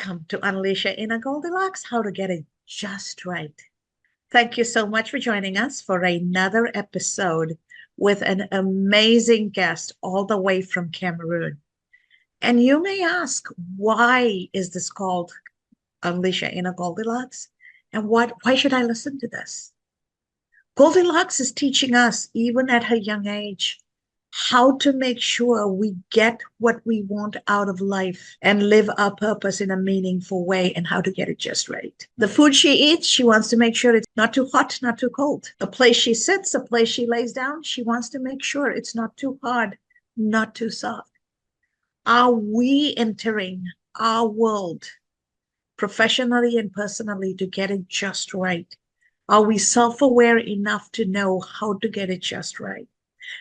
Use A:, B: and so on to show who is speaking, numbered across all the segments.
A: Welcome to Unleash Your Inner Goldilocks, how to get it just right. Thank you so much for joining us for another episode with an amazing guest all the way from Cameroon. And you may ask, why is this called Unleash Your Inner Goldilocks? And why should I listen to this? Goldilocks is teaching us, even at her young age, how to make sure we get what we want out of life and live our purpose in a meaningful way, and how to get it just right. The food she eats, she wants to make sure it's not too hot, not too cold. The place she sits, the place she lays down, she wants to make sure it's not too hard, not too soft. Are we entering our world professionally and personally to get it just right? Are we self-aware enough to know how to get it just right?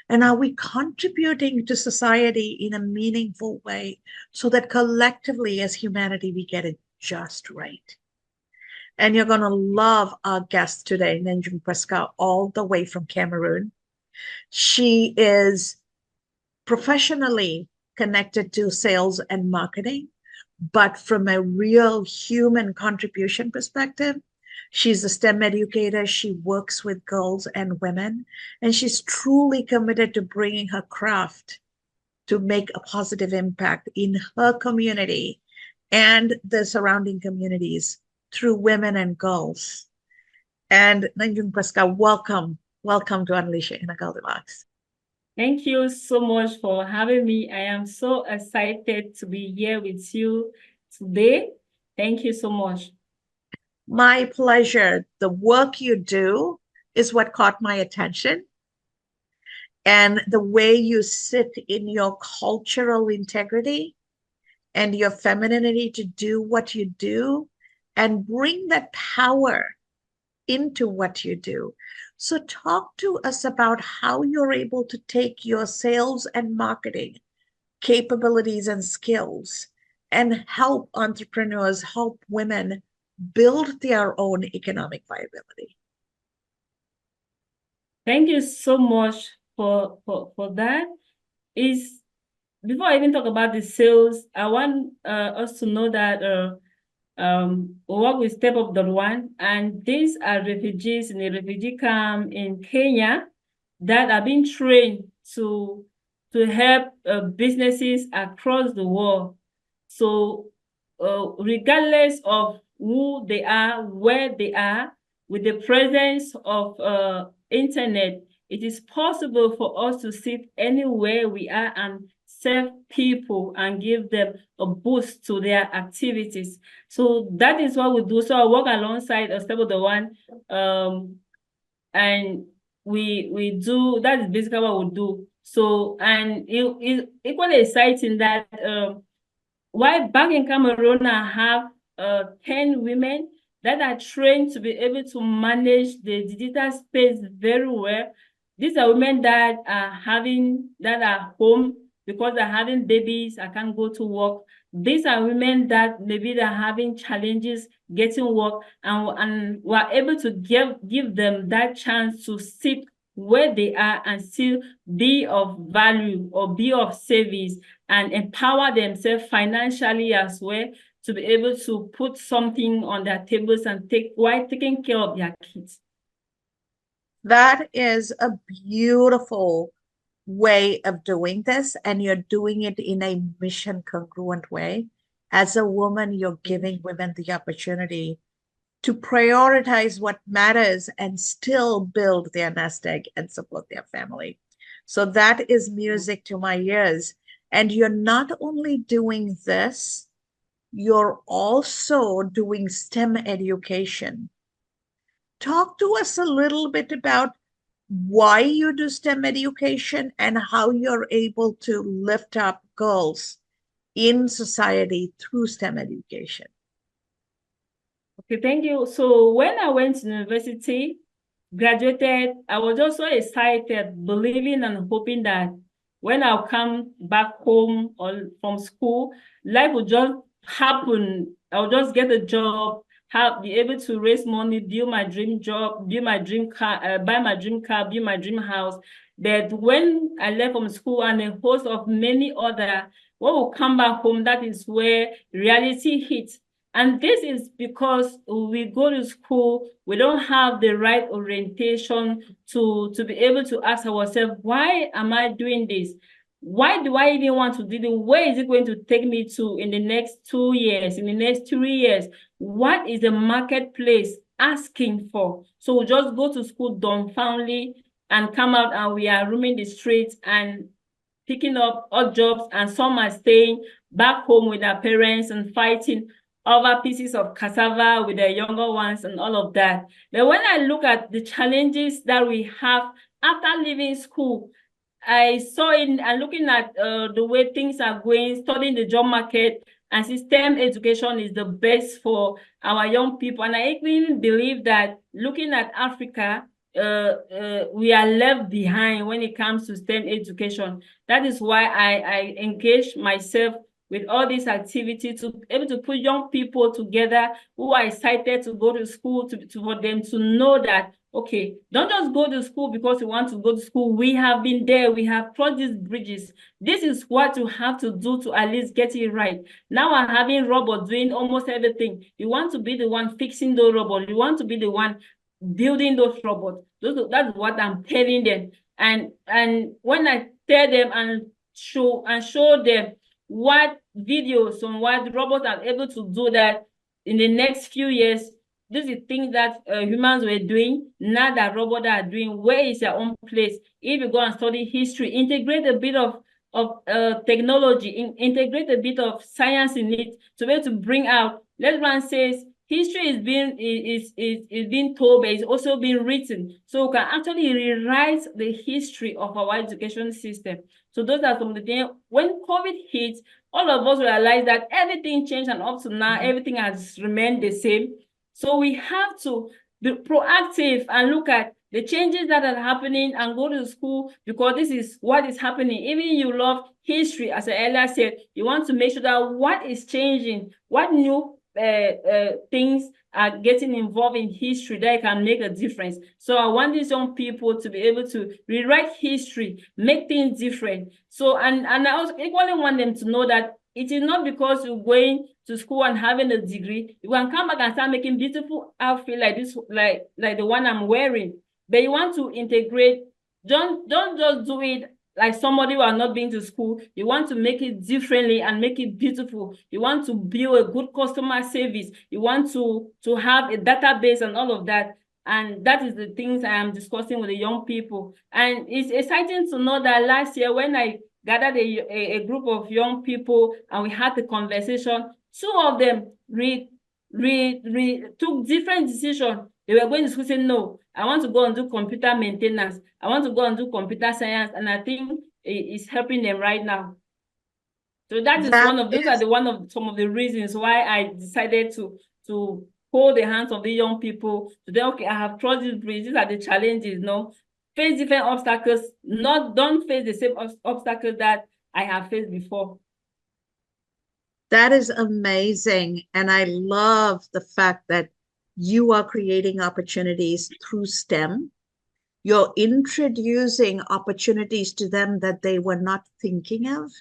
A: And are we contributing to society in a meaningful way so that collectively as humanity, we get it just right? And you're going to love our guest today, Ngeijung Prisca, all the way from Cameroon. She is professionally connected to sales and marketing, but from a real human contribution perspective. She's a STEM educator. She works with girls and women, and she's truly committed to bringing her craft to make a positive impact in her community and the surrounding communities through women and girls. And Ngeijung Prisca, welcome to Unleash Your Inner Goldilocks.
B: Thank you so much for having me. I am so excited to be here with you today. Thank you so much.
A: My pleasure. The work you do is what caught my attention. And the way you sit in your cultural integrity and your femininity to do what you do and bring that power into what you do. So talk to us about how you're able to take your sales and marketing capabilities and skills and help entrepreneurs, help women build their own economic viability.
B: Thank you so much for that. Before I even talk about the sales, I want us to know that we work with Step Up One, and these are refugees in a refugee camp in Kenya that are being trained to help businesses across the world. So regardless of who they are, where they are, with the presence of internet, it is possible for us to sit anywhere we are and serve people and give them a boost to their activities. So that is what we do. So I work alongside a Step of the One, and we do, that is basically what we do. So, and it's equally exciting that while back in Cameroon, I have 10 women that are trained to be able to manage the digital space very well. These are women that are home because they're having babies. I can't go to work. These are women that maybe they're having challenges getting work, and we're able to give them that chance to sit where they are and still be of value or be of service and empower themselves financially as well, to be able to put something on their tables and while taking care of their kids.
A: That is a beautiful way of doing this, and you're doing it in a mission congruent way. As a woman, you're giving women the opportunity to prioritize what matters and still build their nest egg and support their family. So that is music to my ears. And you're not only doing this, you're also doing STEM education. Talk to us a little bit about why you do STEM education and how you're able to lift up girls in society through STEM education.
B: Okay, thank you. So when I went to university, graduated, I was also excited, believing and hoping that when I'll come back home or from school, life would just happen. I'll just get a job, be able to raise money, build my dream job, build my dream car, buy my dream car, build my dream house. But when I left from school and a host of many other, when we come back home, that is where reality hits. And this is because we go to school, we don't have the right orientation to be able to ask ourselves, why am I doing this? Why do I even want to do it? Where is it going to take me to in the next 2 years, in the next 3 years? What is the marketplace asking for? So we just go to school dumbfoundedly and come out and we are roaming the streets and picking up odd jobs, and some are staying back home with their parents and fighting over pieces of cassava with their younger ones and all of that. But when I look at the challenges that we have after leaving school, I saw in and looking at the way things are going, studying the job market and STEM education is the best for our young people. And I even believe that looking at Africa, we are left behind when it comes to STEM education. That is why I engage myself with all these activities to be able to put young people together who are excited to go to school, for them to know that, okay, don't just go to school because you want to go to school. We have been there. We have crossed these bridges. This is what you have to do to at least get it right. Now I'm having robots doing almost everything. You want to be the one fixing those robots. You want to be the one building those robots. That's what I'm telling them. And when I tell them and show them what videos on what robots are able to do, that in the next few years, this is things that humans were doing, now that robots are doing. Where is your own place? If you go and study history, integrate a bit of technology, integrate a bit of science in it to be able to bring out. Let's says history is being told, but it's also being written. So we can actually rewrite the history of our education system. So those are some of the things. When COVID hit, all of us realized that everything changed, and up to now, everything has remained the same. So we have to be proactive and look at the changes that are happening and go to school, because this is what is happening. Even you love history, as I earlier said, you want to make sure that what is changing, what new things are getting involved in history that can make a difference. So I want these young people to be able to rewrite history, make things different. So and I also equally want them to know that it is not because you're going to school and having a degree, you can come back and start making beautiful outfit like this, like the one I'm wearing. But you want to integrate, don't just do it like somebody who are not been to school. You want to make it differently and make it beautiful. You want to build a good customer service. You want to have a database and all of that. And that is the things I am discussing with the young people. And it's exciting to know that last year when I gathered a group of young people and we had the conversation, two of them took different decisions. They were going to school saying, no, I want to go and do computer maintenance. I want to go and do computer science. And I think it's helping them right now. So that is some of the reasons why I decided to hold the hands of the young people to say, okay, I have crossed this bridge. These are the challenges, no? Face different obstacles, don't face the same obstacles that I have faced before.
A: That is amazing. And I love the fact that you are creating opportunities through STEM. You're introducing opportunities to them that they were not thinking of.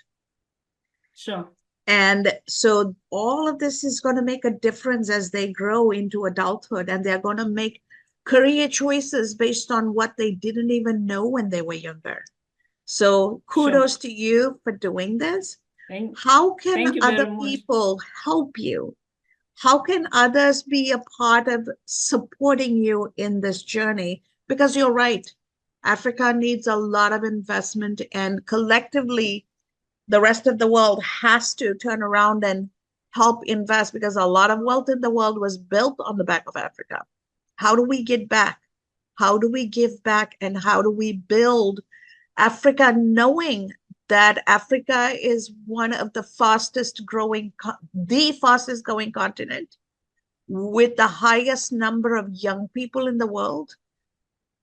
B: Sure.
A: And so all of this is going to make a difference as they grow into adulthood, and they're going to make career choices based on what they didn't even know when they were younger. So kudos to you for doing this. How can other people help you? How can others be a part of supporting you in this journey? Because you're right, Africa needs a lot of investment, and collectively, the rest of the world has to turn around and help invest, because a lot of wealth in the world was built on the back of Africa. How do we get back? How do we give back? And how do we build Africa, knowing that Africa is one of the fastest growing continent with the highest number of young people in the world.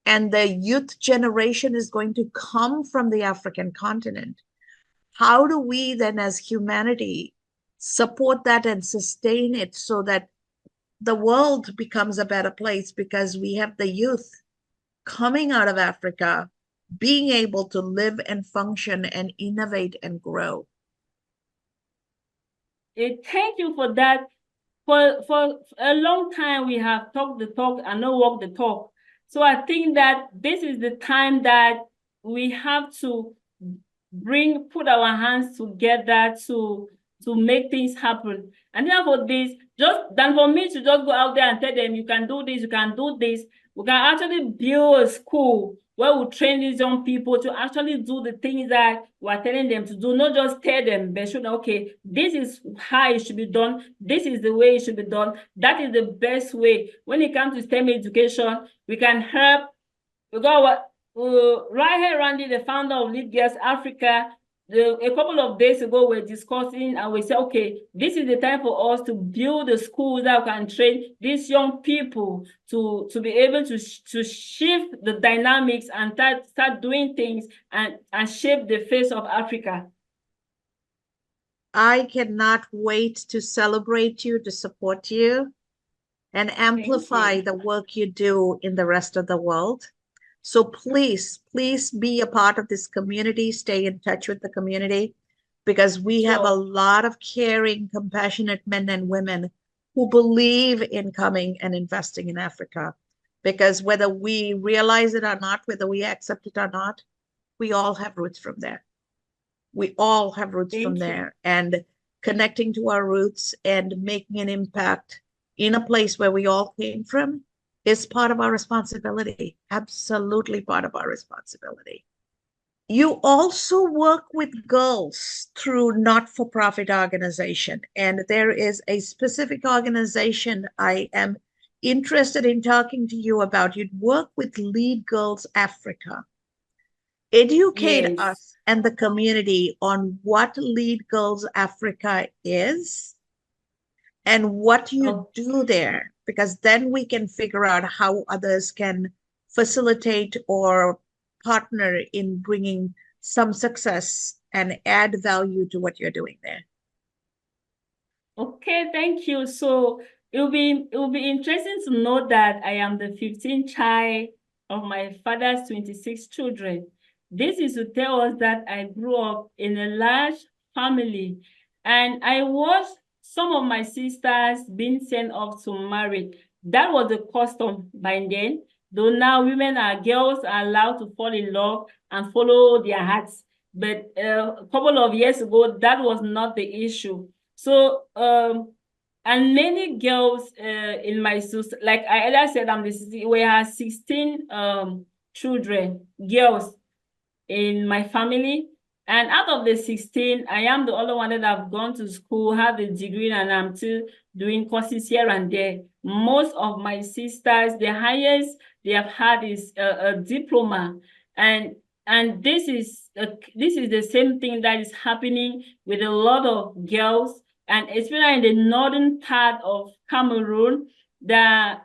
A: And the youth generation is going to come from the African continent. How do we then, as humanity, support that and sustain it so that the world becomes a better place, because we have the youth coming out of Africa, being able to live and function and innovate and grow?
B: Thank you for that. for a long time we have talked the talk and not walk the talk. So I think that this is the time that we have to put our hands together to make things happen. And therefore this, just than for me to just go out there and tell them you can do this, you can do this, we can actually build a school where we train these young people to actually do the things that we're telling them to do, not just tell them, but show them, okay, this is how it should be done, this is the way it should be done, that is the best way. When it comes to STEM education, we can help. We got what right here, Randy, the founder of Lead Girls Africa, a couple of days ago, we're discussing and we said, okay, this is the time for us to build a school that can train these young people to be able to shift the dynamics and start doing things and shape the face of Africa.
A: I cannot wait to celebrate you, to support you, and amplify the work you do in the rest of the world. So please, please be a part of this community. Stay in touch with the community, because we have a lot of caring, compassionate men and women who believe in coming and investing in Africa. Because whether we realize it or not, whether we accept it or not, we all have roots from there. We all have roots from there. And connecting to our roots and making an impact in a place where we all came from is part of our responsibility, absolutely part of our responsibility. You also work with girls through not-for-profit organization, and there is a specific organization I am interested in talking to you about. You'd work with Lead Girls Africa. Educate us and the community on what Lead Girls Africa is and what you do there, because then we can figure out how others can facilitate or partner in bringing some success and add value to what you're doing there.
B: Okay, thank you. So it will be interesting to know that I am the 15th child of my father's 26 children. This is to tell us that I grew up in a large family, and I watched some of my sisters being sent off to marry. That was the custom by then, though now girls are allowed to fall in love and follow their hearts. But a couple of years ago, that was not the issue. So, and many girls in my sister, like I earlier said, we have 16 children, girls in my family. And out of the 16, I am the only one that have gone to school, have a degree, and I'm still doing courses here and there. Most of my sisters, the highest they have had is a diploma. And this is the same thing that is happening with a lot of girls, and especially in the northern part of Cameroon, the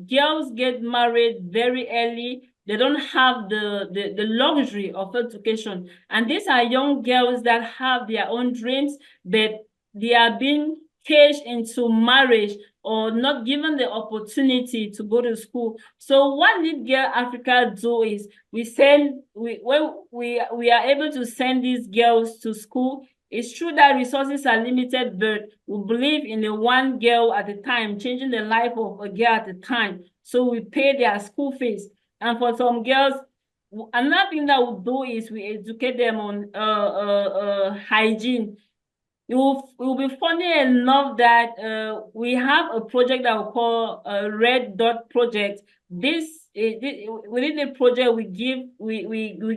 B: girls get married very early. They don't have the luxury of education. And these are young girls that have their own dreams, but they are being caged into marriage or not given the opportunity to go to school. So what Lead Girl Africa do is we are able to send these girls to school. It's true that resources are limited, but we believe in the one girl at a time, changing the life of a girl at a time. So we pay their school fees. And for some girls, another thing that we do is we educate them on hygiene. It will be funny enough that we have a project that we call a Red Dot Project. Within the project, we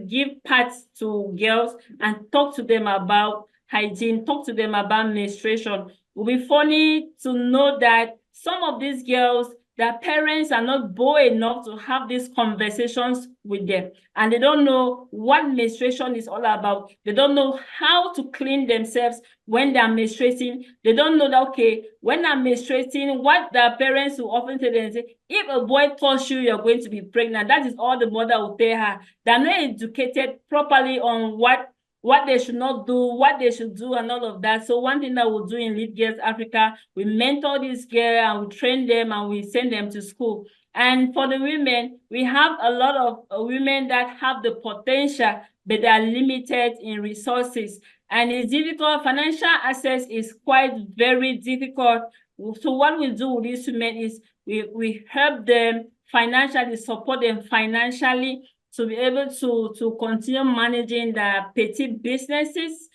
B: give pads to girls and talk to them about hygiene, talk to them about menstruation. It will be funny to know that some of these girls, their parents are not bold enough to have these conversations with them, and they don't know what menstruation is all about. They don't know how to clean themselves when they're menstruating. They don't know that, okay, when I'm menstruating, what their parents will often tell them, say, if a boy tells you you're going to be pregnant, that is all the mother will tell her. They're not educated properly on what they should not do, what they should do, and all of that. So one thing that we'll do in Lead Girls Africa, we mentor these girls and we train them and we send them to school. And for the women, we have a lot of women that have the potential, but they are limited in resources. and it's difficult. Financial access is quite very difficult. So what we do with these women is we help them financially, support them financially to be able to continue managing their petty businesses.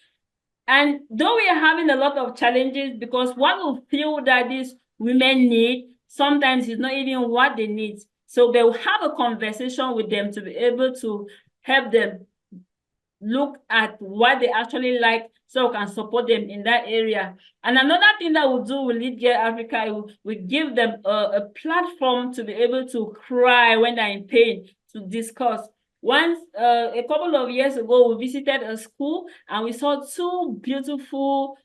B: And though we are having a lot of challenges, because what we feel that these women need sometimes is not even what they need. So they will have a conversation with them to be able to help them look at what they actually like, so we can support them in that area. And another thing that we'll do with Lead Girl Africa, we give them a platform to be able to cry when they're in pain, to discuss. Once, a couple of years ago, we visited a school and we saw two beautiful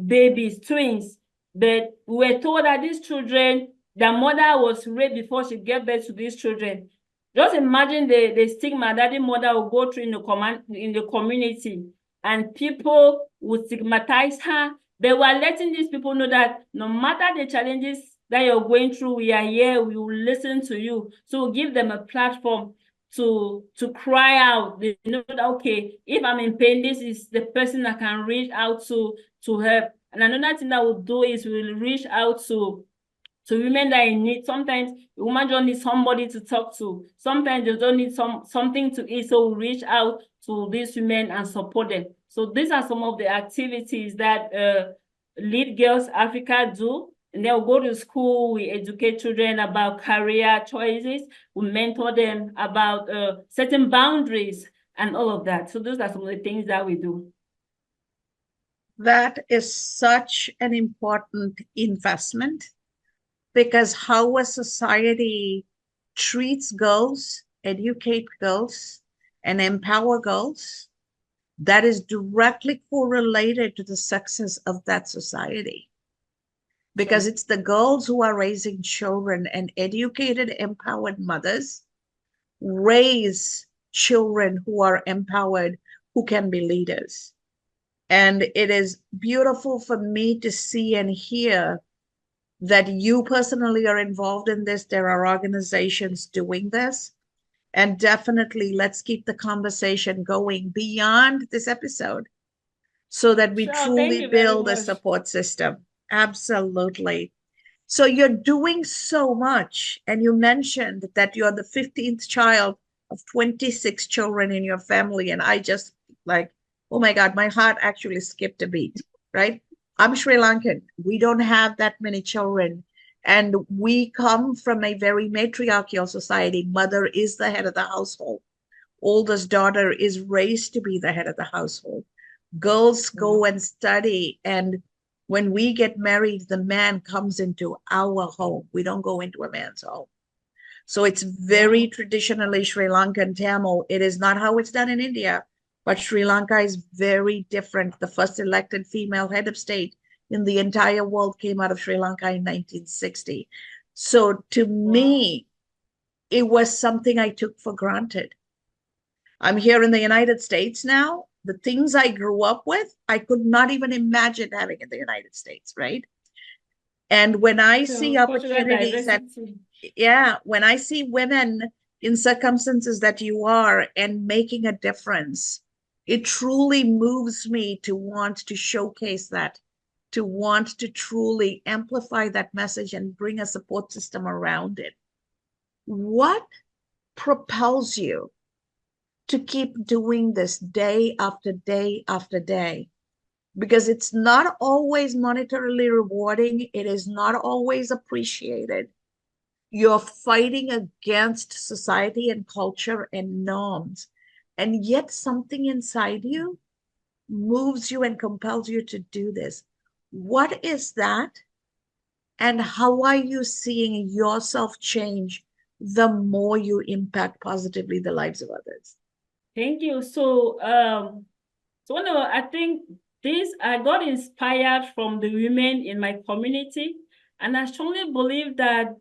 B: babies, twins. But we were told that these children, their mother was raped before she gave birth to these children. Just imagine the stigma that the mother will go through in the community, and people would stigmatize her. They were letting these people know that no matter the challenges that you're going through, we are here, we will listen to you. So we'll give them a platform to cry out. They know that, okay, if I'm in pain, this is the person I can reach out to help. And another thing that we'll do is we'll reach out to women that are in need. Sometimes a woman just needs somebody to talk to. Sometimes they don't need something to eat. So we reach out to these women and support them. So these are some of the activities that Lead Girls Africa do. And they'll go to school, we educate children about career choices, we mentor them about certain boundaries and all of that. So those are some of the things that we do.
A: That is such an important investment, because how a society treats girls, educate girls, and empower girls, that is directly correlated to the success of that society. Because it's the girls who are raising children, and educated, empowered mothers raise children who are empowered, who can be leaders. And it is beautiful for me to see and hear that you personally are involved in this. There are organizations doing this. And definitely let's keep the conversation going beyond this episode so that we truly build a support system. Absolutely. So you're doing so much. And you mentioned that you're the 15th child of 26 children in your family. And I just like, oh my God, my heart actually skipped a beat, right? I'm Sri Lankan. We don't have that many children. And we come from a very matriarchal society. Mother is the head of the household. Oldest daughter is raised to be the head of the household. Girls go and study. And when we get married, the man comes into our home. We don't go into a man's home. So it's very traditionally Sri Lankan Tamil. It is not how it's done in India. But Sri Lanka is very different. The first elected female head of state in the entire world came out of Sri Lanka in 1960. So to me, it was something I took for granted. I'm here in the United States now. The things I grew up with, I could not even imagine having in the United States, right? And when I see opportunities, when I see women in circumstances that you are and making a difference, it truly moves me to want to showcase that, to want to truly amplify that message and bring a support system around it. What propels you to keep doing this day after day after day? Because it's not always monetarily rewarding. It is not always appreciated. You're fighting against society and culture and norms. And yet something inside you moves you and compels you to do this. What is that? And how are you seeing yourself change the more you impact positively the lives of others?
B: Thank you. So, I think I got inspired from the women in my community. And I strongly believe that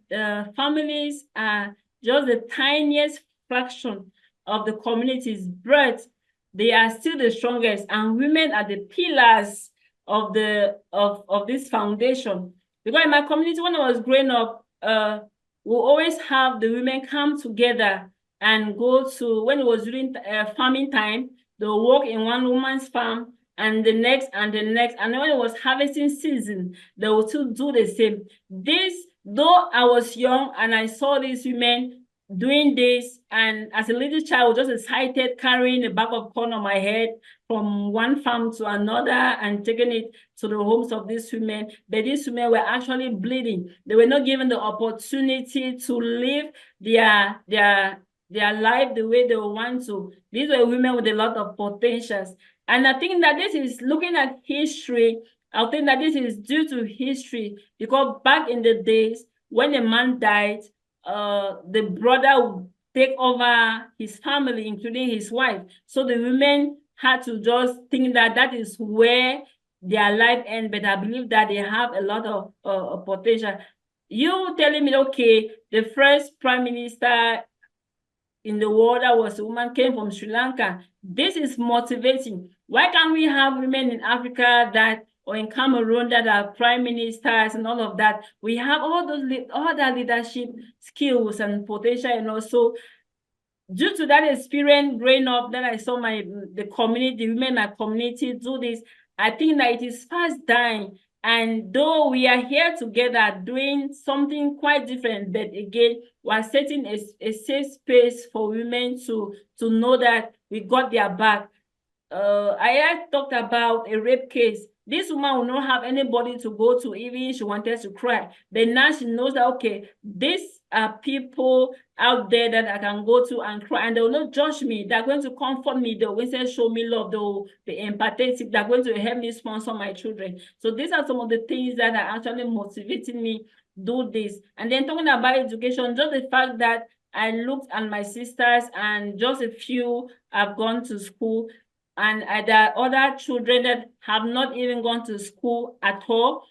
B: families are just the tiniest fraction of the community's breadth. They are still the strongest, and women are the pillars of this foundation. Because in my community, when I was growing up, we always have the women come together and go to, when it was during farming time, they'll work in one woman's farm, and the next and the next. And when it was harvesting season, they would still do the same. This, though I was young and I saw these women doing this, and as a little child, I was just excited carrying a bag of corn on my head from one farm to another and taking it to the homes of these women. But these women were actually bleeding. They were not given the opportunity to live their life the way they want to. These were women with a lot of potentials. And I think that this is looking at history. I think that this is due to history, because back in the days when a man died, the brother would take over his family, including his wife. So the women had to just think that that is where their life ends. But I believe that they have a lot of potential. You telling me, okay, the first prime minister in the world that was a woman came from Sri Lanka. This is motivating. Why can't we have women in Africa that, or in Cameroon, that are prime ministers and all of that? We have all that leadership skills and potential, and also due to that experience growing up, then I saw the community, women in my community do this. I think that it is fast dying. And though we are here together doing something quite different, but again, we're setting a safe space for women to know that we got their back. I had talked about a rape case. This woman will not have anybody to go to, even if she wanted to cry. But now she knows that, okay, these are people out there that I can go to and cry, and they will not judge me. They're going to comfort me. They'll going to show me love. They'll be empathetic. They're going to help me sponsor my children. So these are some of the things that are actually motivating me do this. And then talking about education, just the fact that I looked at my sisters, and just a few have gone to school, and there are other children that have not even gone to school at all.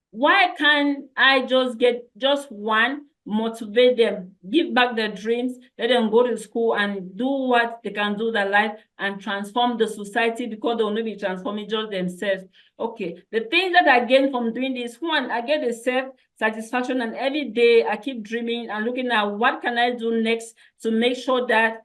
B: Why can't I just get just one, motivate them, give back their dreams, let them go to school and do what they can do their life and transform the society, because they will not be transforming just themselves. Okay, the things that I gain from doing this, one, I get a self-satisfaction, and every day I keep dreaming and looking at what can I do next to make sure that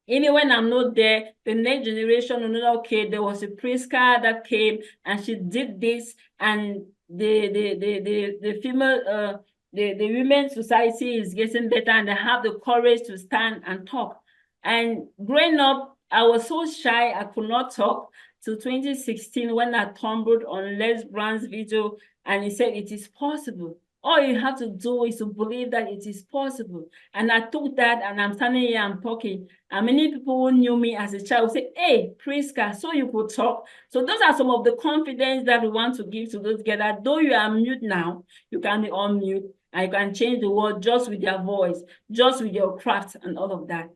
B: even when I'm not there, the next generation will know, okay, there was a Prisca that came and she did this, and the female the women's society is getting better, and they have the courage to stand and talk. And growing up, I was so shy, I could not talk till 2016 when I stumbled on Les Brown's video, and he said it is possible. All you have to do is to believe that it is possible. And I took that, and I'm standing here, I'm talking. And many people who knew me as a child say, hey, Prisca, so you could talk. So those are some of the confidence that we want to give to those girls, that though you are mute now, you can be unmute, and you can change the world just with your voice, just with your craft and all of that.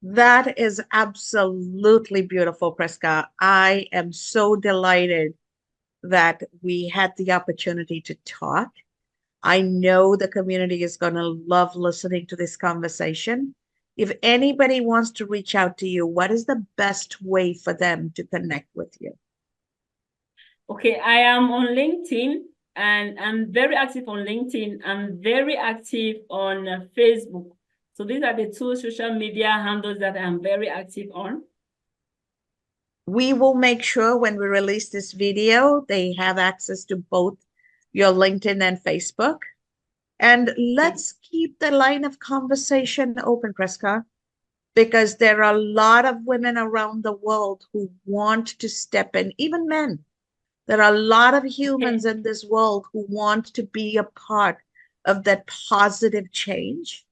A: That is absolutely beautiful, Prisca. I am so delighted that we had the opportunity to talk. I know the community is going to love listening to this conversation. If anybody wants to reach out to you, what is the best way for them to connect with you?
B: Okay, I am on LinkedIn, and I'm very active on LinkedIn. I'm very active on Facebook. So these are the two social media handles that I'm very active on.
A: We will make sure when we release this video, they have access to both your LinkedIn and Facebook. And let's keep the line of conversation open, Prisca, because there are a lot of women around the world who want to step in, even men. There are a lot of humans in this world who want to be a part of that positive change.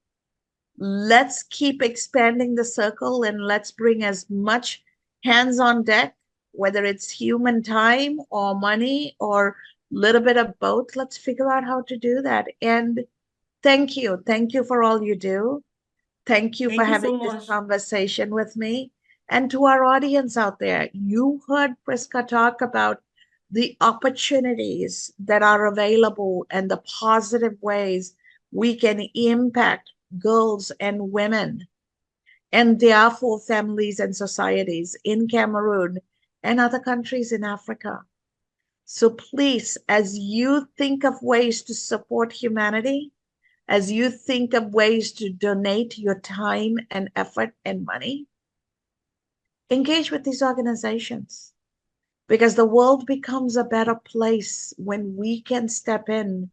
A: Let's keep expanding the circle, and let's bring as much hands on deck, whether it's human time or money or a little bit of both. Let's figure out how to do that. And thank you. Thank you for all you do. Thank you for having this conversation with me. And to our audience out there, you heard Prisca talk about the opportunities that are available and the positive ways we can impact girls and women, and therefore families and societies in Cameroon and other countries in Africa. So please, as you think of ways to support humanity, as you think of ways to donate your time and effort and money, engage with these organizations. because the world becomes a better place when we can step in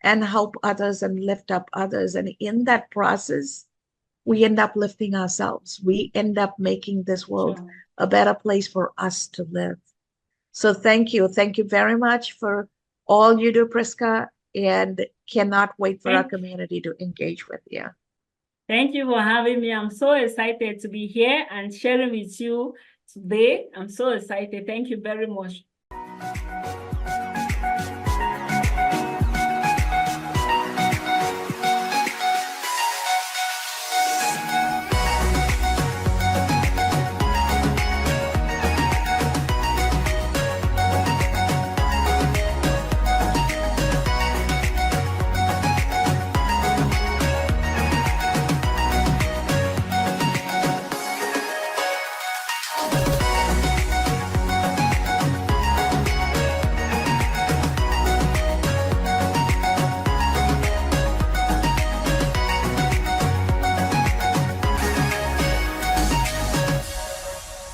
A: and help others and lift up others. And in that process, we end up lifting ourselves. We end up making this world
B: Sure.
A: a better place for us to live. So thank you. Thank you very much for all you do, Prisca, and cannot wait for our
B: Thank,
A: community to engage with you.
B: thank you for having me. I'm so excited to be here and sharing with you today. I'm so excited. Thank you very much.